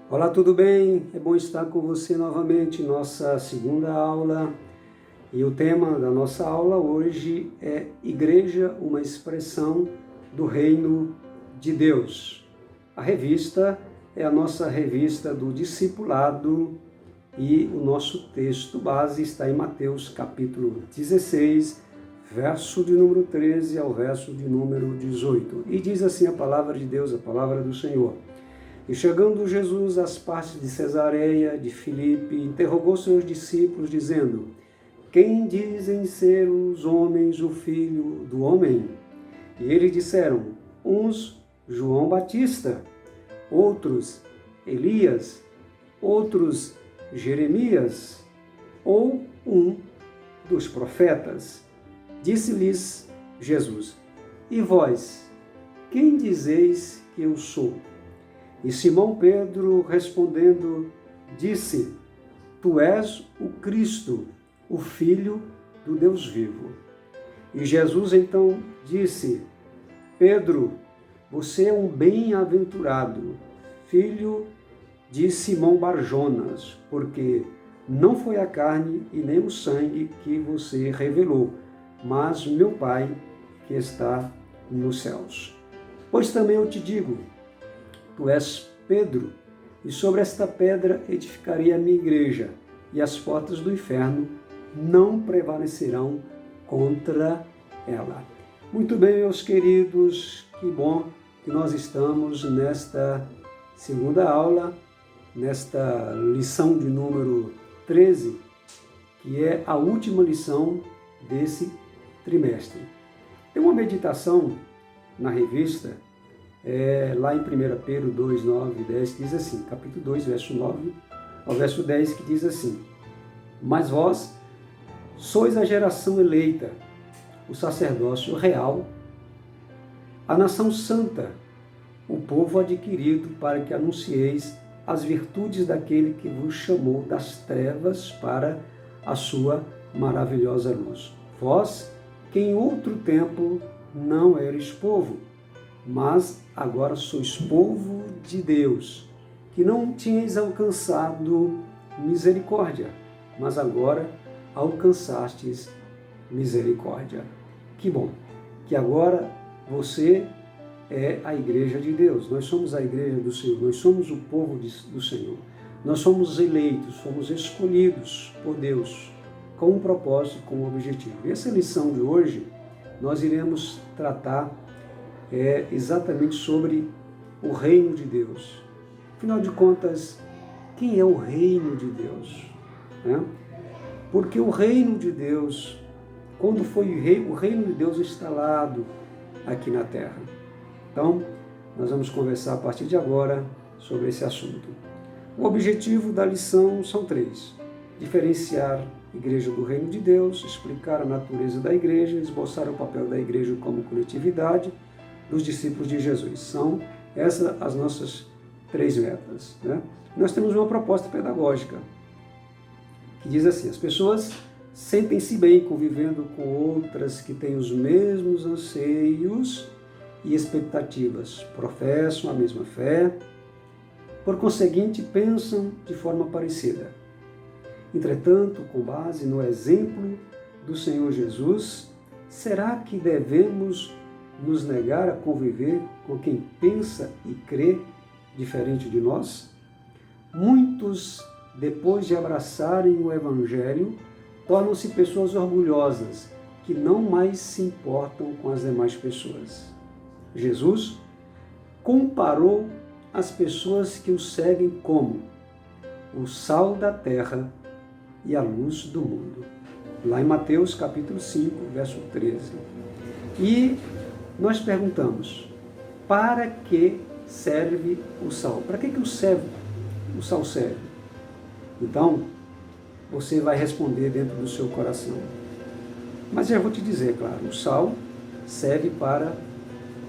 Olá, tudo bem? É bom estar com você novamente, nossa segunda aula. E o tema da nossa aula hoje é Igreja, uma expressão do Reino de Deus. A revista é a nossa revista do discipulado e o nosso texto base está em Mateus capítulo 16, verso de número 13 ao verso de número 18. E diz assim a palavra de Deus, a palavra do Senhor. E chegando Jesus às partes de Cesareia, de Filipe, interrogou seus discípulos, dizendo: Quem dizem ser os homens o Filho do Homem? E eles disseram: uns João Batista, outros Elias, outros Jeremias, ou um dos profetas. Disse-lhes Jesus: E vós, quem dizeis que eu sou? E Simão Pedro, respondendo, disse: Tu és o Cristo, o Filho do Deus vivo. E Jesus então disse: Pedro, você é um bem-aventurado, filho de Simão Barjonas, porque não foi a carne e nem o sangue que você revelou, mas meu Pai que está nos céus. Pois também eu te digo, tu és Pedro, e sobre esta pedra edificarei a minha igreja, e as portas do inferno não prevalecerão contra ela. Muito bem, meus queridos, que bom que nós estamos nesta segunda aula, nesta lição de número 13, que é a última lição desse trimestre. Tem uma meditação na revista, lá em 1 Pedro 2, 9 e 10, que diz assim, capítulo 2, verso 9 ao verso 10, que diz assim: Mas vós sois a geração eleita, o sacerdócio real, a nação santa, o povo adquirido, para que anuncieis as virtudes daquele que vos chamou das trevas para a sua maravilhosa luz. Vós, que em outro tempo não eres povo, mas agora sois povo de Deus, que não tinhais alcançado misericórdia, mas agora alcançastes misericórdia. Que bom, que agora você é a igreja de Deus, nós somos a igreja do Senhor, nós somos o povo do Senhor, nós somos eleitos, fomos escolhidos por Deus com um propósito, com um objetivo. E essa lição de hoje nós iremos tratar exatamente sobre o reino de Deus. Afinal de contas, quem é o reino de Deus? Porque o reino de Deus, quando foi o reino de Deus instalado aqui na terra? Então, nós vamos conversar a partir de agora sobre esse assunto. O objetivo da lição são 3. Diferenciar a igreja do reino de Deus, explicar a natureza da igreja, esboçar o papel da igreja como coletividade dos discípulos de Jesus. São essas as nossas 3 metas. Nós temos uma proposta pedagógica que diz assim: as pessoas sentem-se bem convivendo com outras que têm os mesmos anseios e expectativas, professam a mesma fé, por conseguinte pensam de forma parecida. Entretanto, com base no exemplo do Senhor Jesus, será que devemos nos negar a conviver com quem pensa e crê diferente de nós? Muitos, depois de abraçarem o Evangelho, tornam-se pessoas orgulhosas, que não mais se importam com as demais pessoas. Jesus comparou as pessoas que o seguem como o sal da terra e a luz do mundo. Lá em Mateus capítulo 5, verso 13. E nós perguntamos, para que serve o sal? Para que o sal serve? Então, você vai responder dentro do seu coração. Mas eu vou te dizer, claro, o sal serve para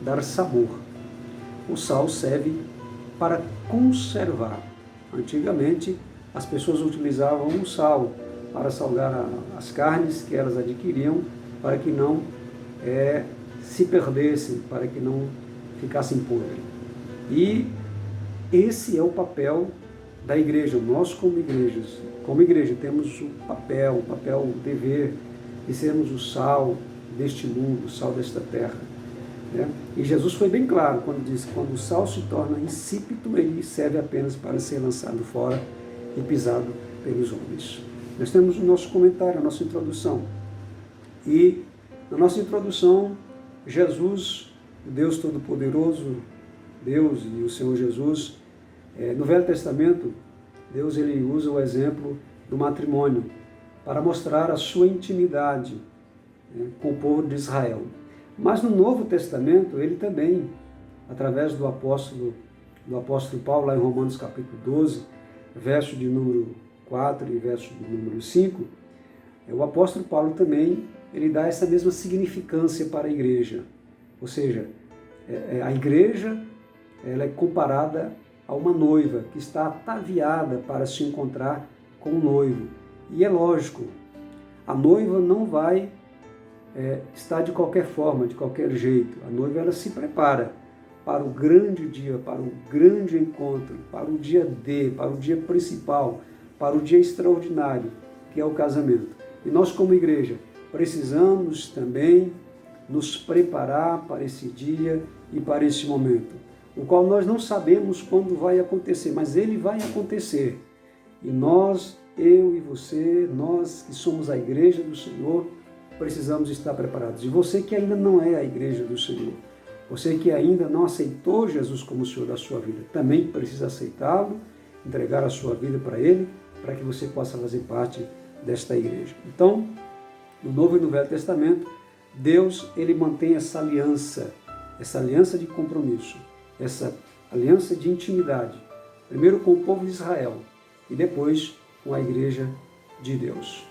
dar sabor. O sal serve para conservar. Antigamente, as pessoas utilizavam o sal para salgar as carnes que elas adquiriam, para que não se perdessem, para que não ficassem podres. E esse é o papel da igreja, nós como igreja temos o papel, o dever de sermos o sal deste mundo, o sal desta terra. Né? E Jesus foi bem claro quando disse que quando o sal se torna insípido, ele serve apenas para ser lançado fora e pisado pelos homens. Nós temos o nosso comentário, a nossa introdução. E na nossa introdução, Jesus, o Deus Todo-Poderoso, Deus e o Senhor Jesus, no Velho Testamento, Deus ele usa o exemplo do matrimônio para mostrar a sua intimidade, né, com o povo de Israel. Mas no Novo Testamento, ele também, através do apóstolo Paulo, lá em Romanos capítulo 12, verso de número 4 e verso de número 5, o apóstolo Paulo também, ele dá essa mesma significância para a igreja. Ou seja, a igreja ela é comparada a uma noiva que está ataviada para se encontrar com o noivo. E é lógico, a noiva não vai estar de qualquer forma, de qualquer jeito. A noiva ela se prepara para o grande dia, para o grande encontro, para o dia D, para o dia principal, para o dia extraordinário, que é o casamento. E nós como igreja precisamos também nos preparar para esse dia e para esse momento, o qual nós não sabemos quando vai acontecer, mas ele vai acontecer. E nós, eu e você, nós que somos a igreja do Senhor, precisamos estar preparados. E você que ainda não é a igreja do Senhor, você que ainda não aceitou Jesus como o Senhor da sua vida, também precisa aceitá-lo, entregar a sua vida para Ele, para que você possa fazer parte desta igreja. Então, no Novo e no Velho Testamento, Deus ele mantém essa aliança de compromisso, essa aliança de intimidade, primeiro com o povo de Israel e depois com a igreja de Deus.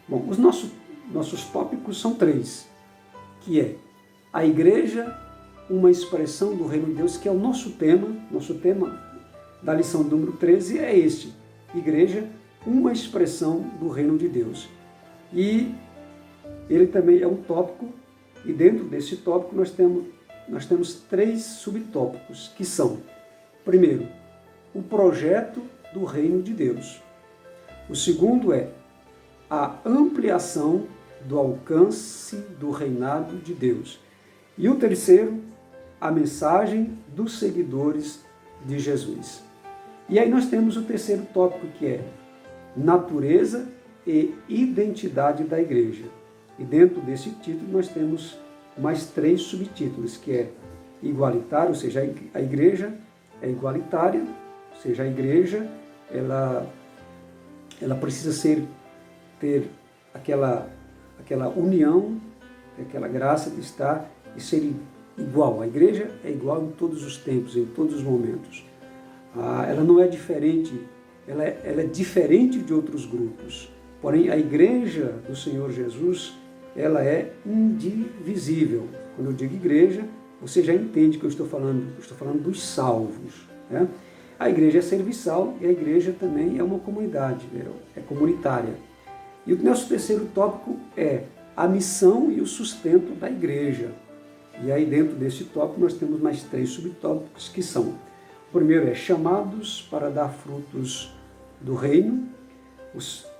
Bom, os nossos tópicos são 3, que é a igreja, uma expressão do reino de Deus, que é o nosso tema da lição número 13 é este, igreja, uma expressão do reino de Deus. E ele também é um tópico, e dentro desse tópico nós temos 3 subtópicos, que são, primeiro, o projeto do reino de Deus. O segundo é a ampliação do alcance do reinado de Deus. E o terceiro, a mensagem dos seguidores de Jesus. E aí nós temos o terceiro tópico, que é natureza e identidade da igreja. E dentro desse título nós temos mais 3 subtítulos, que é igualitário, ou seja, a igreja é igualitária, ou seja, a igreja ela precisa ter aquela união, aquela graça de estar e ser igual. A igreja é igual em todos os tempos, em todos os momentos. Ela não é diferente, ela é diferente de outros grupos. Porém, a igreja do Senhor Jesus, ela é indivisível. Quando eu digo igreja, você já entende que eu estou falando dos salvos. Né? A igreja é serviçal e a igreja também é uma comunidade, é comunitária. E o nosso terceiro tópico é a missão e o sustento da igreja. E aí dentro desse tópico nós temos mais 3 subtópicos, que são: o primeiro é chamados para dar frutos do reino, o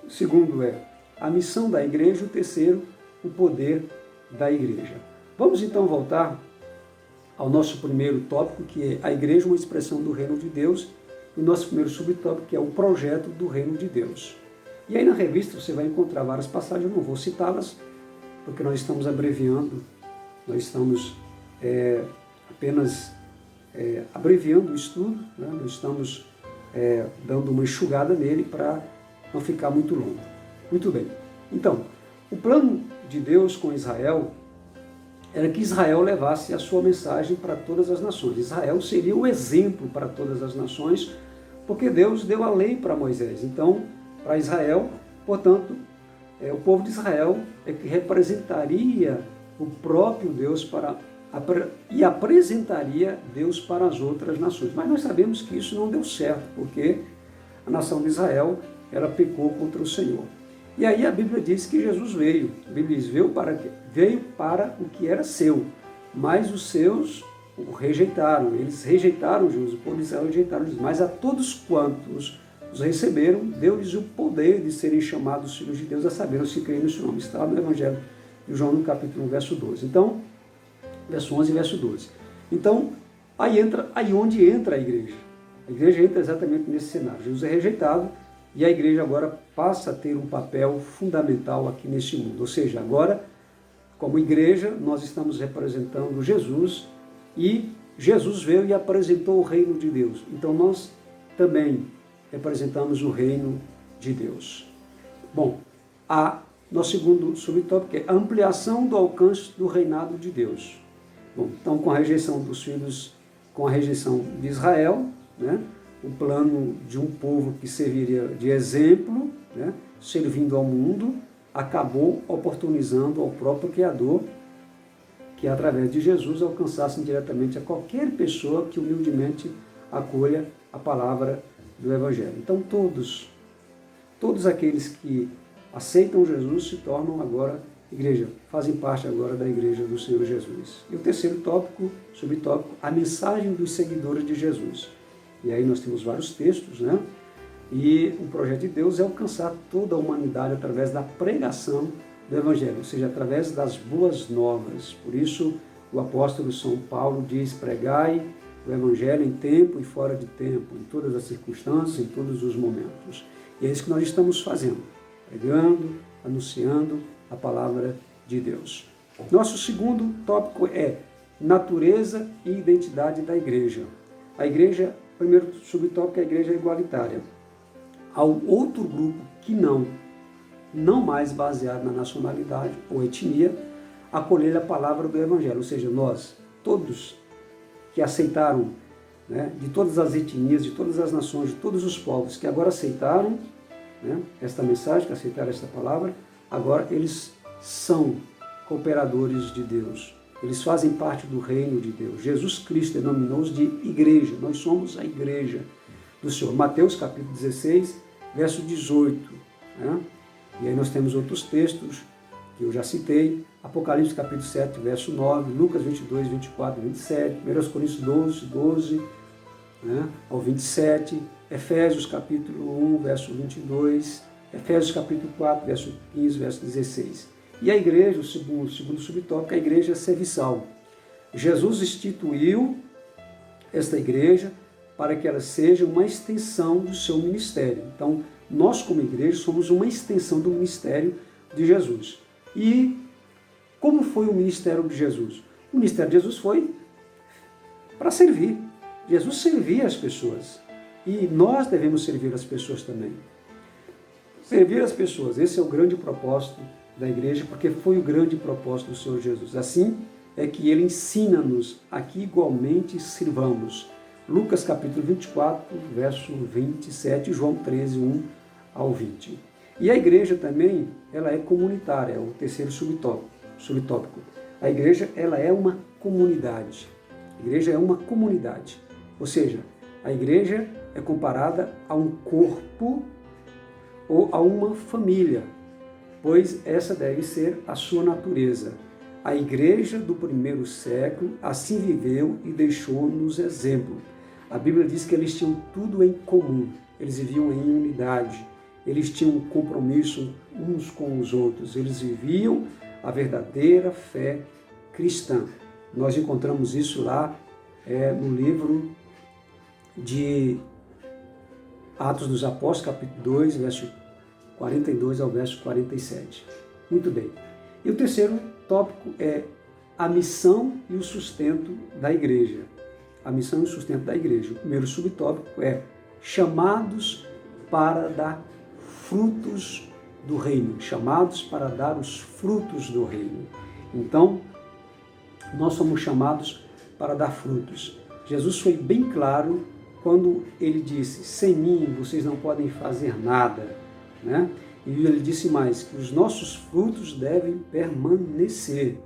segundo é a missão da igreja, o terceiro, o poder da igreja. Vamos então voltar ao nosso primeiro tópico, que é a igreja, uma expressão do reino de Deus, e o nosso primeiro subtópico, que é o projeto do reino de Deus. E aí na revista você vai encontrar várias passagens, eu não vou citá-las, porque nós estamos abreviando, nós estamos apenas abreviando o estudo, né? Nós estamos dando uma enxugada nele para não ficar muito longo. Muito bem. Então, o plano de Deus com Israel era que Israel levasse a sua mensagem para todas as nações. Israel seria o exemplo para todas as nações, porque Deus deu a lei para Moisés. Então, para Israel, portanto, o povo de Israel é que representaria o próprio Deus e apresentaria Deus para as outras nações. Mas nós sabemos que isso não deu certo, porque a nação de Israel, ela pecou contra o Senhor. E aí a Bíblia diz que Jesus veio. A Bíblia diz, veio para o que era seu, mas os seus o rejeitaram. Eles rejeitaram Jesus, o povo de Israel rejeitaram Jesus. Mas a todos quantos os receberam, deu-lhes o poder de serem chamados filhos de Deus, a saber, os que creem no seu nome. Está no Evangelho de João, no capítulo 1, verso 12. Então, verso 11 e verso 12. Então, aí onde entra a igreja. A igreja entra exatamente nesse cenário. Jesus é rejeitado e a igreja agora passa a ter um papel fundamental aqui neste mundo. Ou seja, agora, como igreja, nós estamos representando Jesus e Jesus veio e apresentou o reino de Deus. Então, nós também representamos o reino de Deus. Bom, nosso segundo subtópico é a ampliação do alcance do reinado de Deus. Bom, então, com a rejeição dos filhos, com a rejeição de Israel, né, o plano de um povo que serviria de exemplo, né, servindo ao mundo, acabou oportunizando ao próprio Criador que, através de Jesus, alcançasse diretamente a qualquer pessoa que humildemente acolha a palavra do Evangelho. Então, todos aqueles que aceitam Jesus se tornam agora igreja, fazem parte agora da igreja do Senhor Jesus. E o terceiro tópico, subtópico, a mensagem dos seguidores de Jesus. E aí nós temos vários textos, né? E o projeto de Deus é alcançar toda a humanidade através da pregação do Evangelho, ou seja, através das boas novas. Por isso, o apóstolo São Paulo diz: pregai o Evangelho em tempo e fora de tempo, em todas as circunstâncias, em todos os momentos. E é isso que nós estamos fazendo, pregando, anunciando a palavra de Deus. Nosso segundo tópico é natureza e identidade da igreja. A igreja, primeiro subtópico é a igreja igualitária. Há um outro grupo que não mais baseado na nacionalidade ou etnia, acolher a palavra do Evangelho. Ou seja, nós, todos que aceitaram, né, de todas as etnias, de todas as nações, de todos os povos que agora aceitaram, né, esta mensagem, que aceitaram esta palavra, agora eles são cooperadores de Deus. Eles fazem parte do reino de Deus. Jesus Cristo denominou-os de igreja. Nós somos a igreja do Senhor. Mateus capítulo 16, verso 18. Né? E aí nós temos outros textos que eu já citei. Apocalipse capítulo 7, verso 9. Lucas 22, 24, 27. 1 Coríntios 12, 12 né, ao 27. Efésios capítulo 1, verso 22. Efésios capítulo 4, verso 15, verso 16. E a igreja, o segundo subtópico, a igreja serviçal. Jesus instituiu esta igreja para que ela seja uma extensão do seu ministério. Então, nós como igreja somos uma extensão do ministério de Jesus. E como foi o ministério de Jesus? O ministério de Jesus foi para servir. Jesus servia as pessoas. E nós devemos servir as pessoas também. Servir as pessoas, esse é o grande propósito da igreja, porque foi o grande propósito do Senhor Jesus. Assim é que ele ensina-nos a que igualmente sirvamos. Lucas capítulo 24, verso 27, João 13, 1 ao 20. E a igreja também, ela é comunitária, é o terceiro subtópico. A igreja, ela é uma comunidade. A igreja é uma comunidade. Ou seja, a igreja é comparada a um corpo ou a uma família, pois essa deve ser a sua natureza. A igreja do primeiro século assim viveu e deixou-nos exemplo. A Bíblia diz que eles tinham tudo em comum, eles viviam em unidade, eles tinham um compromisso uns com os outros, eles viviam a verdadeira fé cristã. Nós encontramos isso lá no livro de Atos dos Apóstolos, capítulo 2, verso 42 ao verso 47. Muito bem. E o terceiro tópico é a missão e o sustento da igreja. A missão e o sustento da igreja. O primeiro subtópico é chamados para dar frutos do reino. Chamados para dar os frutos do reino. Então, nós somos chamados para dar frutos. Jesus foi bem claro quando ele disse: sem mim vocês não podem fazer nada. Né? E ele disse mais, que os nossos frutos devem permanecer.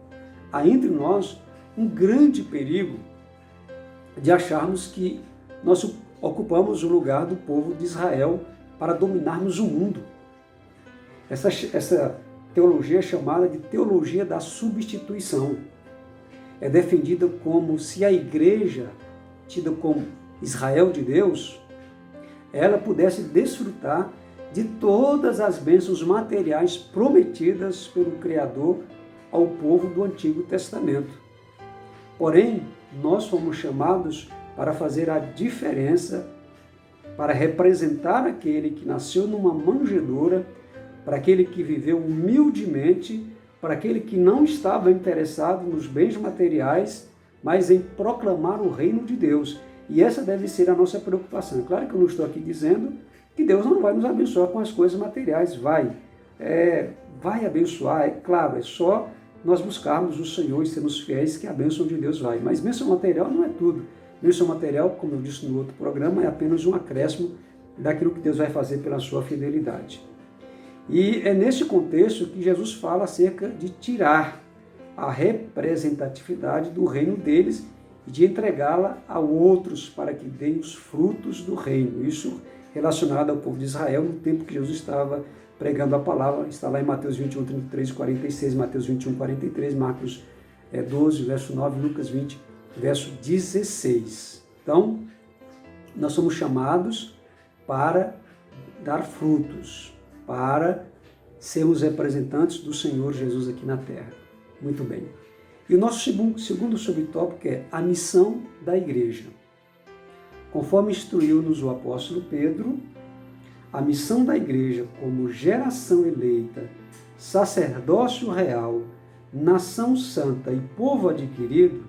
Há entre nós um grande perigo de acharmos que nós ocupamos o lugar do povo de Israel para dominarmos o mundo. Essa teologia é chamada de teologia da substituição. É defendida como se a igreja, tida como Israel de Deus, ela pudesse desfrutar de todas as bênçãos materiais prometidas pelo Criador ao povo do Antigo Testamento. Porém, nós fomos chamados para fazer a diferença, para representar aquele que nasceu numa manjedoura, para aquele que viveu humildemente, para aquele que não estava interessado nos bens materiais, mas em proclamar o reino de Deus. E essa deve ser a nossa preocupação. Claro que eu não estou aqui dizendo que Deus não vai nos abençoar com as coisas materiais. Vai abençoar, é claro, é só nós buscarmos o Senhor e sermos fiéis que a bênção de Deus vai. Mas bênção material não é tudo. Bênção material, como eu disse no outro programa, é apenas um acréscimo daquilo que Deus vai fazer pela sua fidelidade. E é nesse contexto que Jesus fala acerca de tirar a representatividade do reino deles e de entregá-la a outros para que deem os frutos do reino. Isso relacionado ao povo de Israel no tempo que Jesus estava pregando a palavra. Está lá em Mateus 21, 33 e 46, Mateus 21, 43, Marcos 12, verso 9, Lucas 20, verso 16. Então, nós somos chamados para dar frutos, para sermos representantes do Senhor Jesus aqui na terra. Muito bem. E o nosso segundo subtópico é a missão da igreja. Conforme instruiu-nos o apóstolo Pedro, a missão da igreja como geração eleita, sacerdócio real, nação santa e povo adquirido,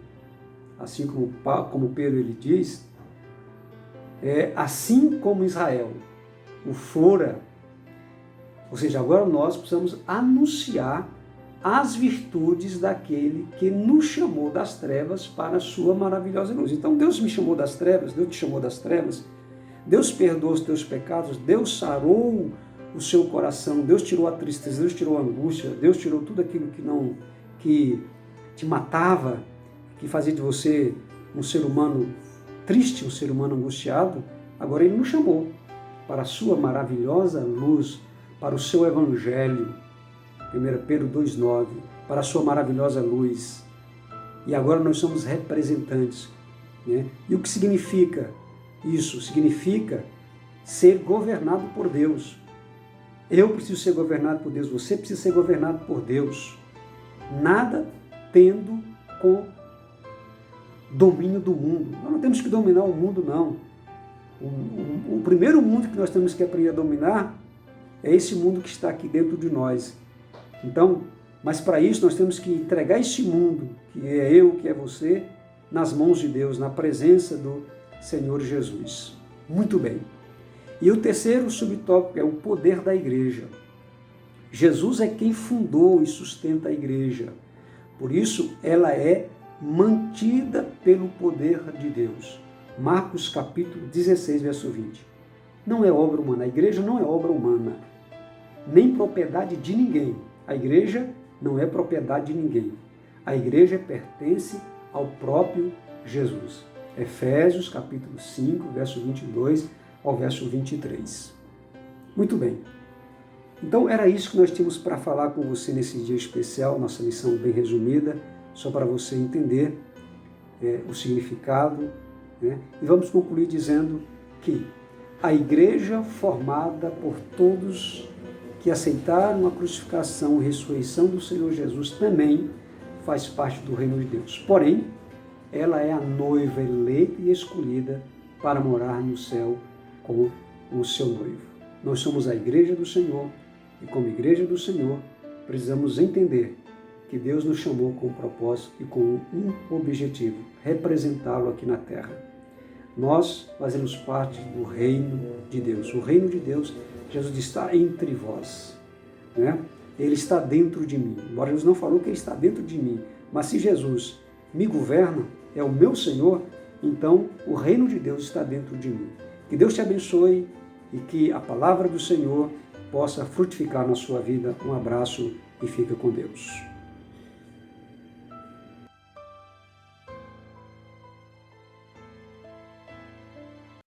assim como Pedro ele diz, assim como Israel o fora, ou seja, agora nós precisamos anunciar as virtudes daquele que nos chamou das trevas para a sua maravilhosa luz. Então Deus me chamou das trevas, Deus te chamou das trevas, Deus perdoou os teus pecados, Deus sarou o seu coração, Deus tirou a tristeza, Deus tirou a angústia, Deus tirou tudo aquilo que te matava, que fazia de você um ser humano triste, um ser humano angustiado. Agora Ele nos chamou para a sua maravilhosa luz, para o seu evangelho, 1 Pedro 2,9, para a sua maravilhosa luz. E agora nós somos representantes. Né? E o que significa isso? Significa ser governado por Deus. Eu preciso ser governado por Deus, você precisa ser governado por Deus. Nada tendo com domínio do mundo. Nós não temos que dominar o mundo, não. O primeiro mundo que nós temos que aprender a dominar é esse mundo que está aqui dentro de nós. Então, mas para isso nós temos que entregar esse mundo, que é eu, que é você, nas mãos de Deus, na presença do Senhor Jesus. Muito bem. E o terceiro subtópico é o poder da igreja. Jesus é quem fundou e sustenta a igreja. Por isso, ela é mantida pelo poder de Deus. Marcos capítulo 16, verso 20. Não é obra humana. A igreja não é obra humana, nem propriedade de ninguém. A igreja não é propriedade de ninguém. A igreja pertence ao próprio Jesus. Efésios capítulo 5, verso 22 ao verso 23. Muito bem. Então era isso que nós tínhamos para falar com você nesse dia especial, nossa lição bem resumida, só para você entender o significado. Né? E vamos concluir dizendo que a igreja formada por todos que aceitaram a crucificação e ressurreição do Senhor Jesus também faz parte do reino de Deus. Porém, ela é a noiva eleita e escolhida para morar no céu com o seu noivo. Nós somos a igreja do Senhor e como igreja do Senhor precisamos entender que Deus nos chamou com um propósito e com um objetivo, representá-lo aqui na terra. Nós fazemos parte do reino de Deus. O reino de Deus, Jesus está entre vós. Né? Ele está dentro de mim. Embora Jesus não falou que Ele está dentro de mim. Mas se Jesus me governa, é o meu Senhor, então o reino de Deus está dentro de mim. Que Deus te abençoe e que a palavra do Senhor possa frutificar na sua vida. Um abraço e fica com Deus.